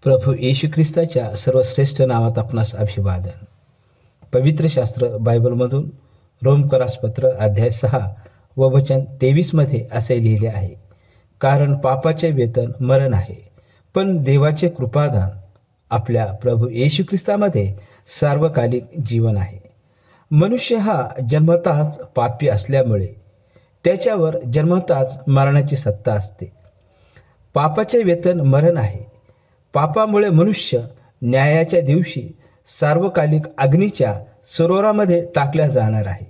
प्रभू येशू ख्रिस्ताच्या सर्वश्रेष्ठ नावात आपणास अभिवादन. पवित्र शास्त्र बायबलमधून रोमकरासपत्र अध्याय 6 व वचन 23 मध्ये असे लिहिले आहे, कारण पापाचे वेतन मरण आहे, पण देवाचे कृपादान आपल्या प्रभू येशू ख्रिस्तामध्ये सार्वकालिक जीवन आहे. मनुष्य हा जन्मतःच पापी असल्यामुळे त्याच्यावर जन्मतःच मरणाची सत्ता असते. पापाचे वेतन मरण आहे. पापामुळे मनुष्य न्यायाच्या दिवशी सार्वकालिक अग्नीच्या सरोवरामध्ये टाकल्या जाणार आहे.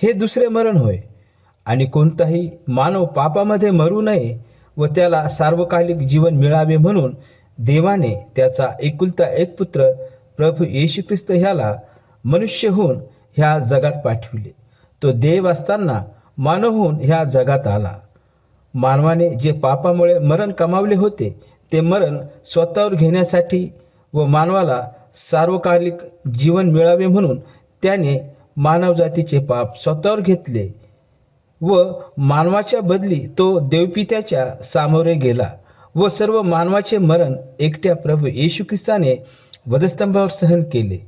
हे दुसरे मरण होय. आणि कोणताही मानव पापामध्ये मरू नये व त्याला सार्वकालिक जीवन मिळावे म्हणून देवाने त्याचा एकुलता एक पुत्र प्रभू येशू ख्रिस्त ह्याला मनुष्य होऊन ह्या जगात पाठविले. तो देव असताना मानव होऊन ह्या जगात आला. मानवाने जे पापामुळे मरण कमावले होते ते मरण स्वतःवर घेण्यासाठी व मानवाला सार्वकालिक जीवन मिळावे म्हणून त्याने मानवजातीचे पाप स्वतःवर घेतले व मानवाच्या बदली तो देवपित्याच्या सामोरे गेला व सर्व मानवाचे मरण एकट्या प्रभू येशू ख्रिस्ताने वधस्तंभावर सहन केले.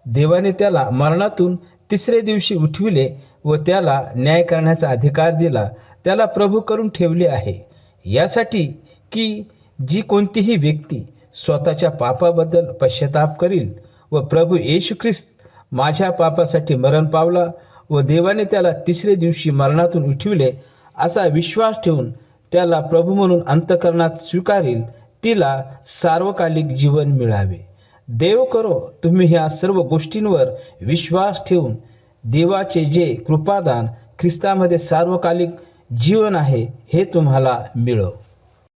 देवाने त्याला मरणातून तिसरे दिवशी उठविले व त्याला न्याय करण्याचा अधिकार दिला. त्याला प्रभू करून ठेवले आहे, यासाठी की जी कोणतीही व्यक्ती स्वतःच्या पापाबद्दल पश्चाताप करील व प्रभू येशू ख्रिस्त माझ्या पापासाठी मरण पावला व देवाने त्याला तिसरे दिवशी मरणातून उठविले असा विश्वास ठेवून त्याला प्रभू म्हणून अंतःकरणात स्वीकारेल, तिला सार्वकालिक जीवन मिळावे. देव करो तुम्ही ह्या सर्व गोष्टींवर विश्वास ठेवून देवाचे जे कृपादान ख्रिस्तामध्ये सार्वकालिक जीवन आहे हे तुम्हाला मिळो.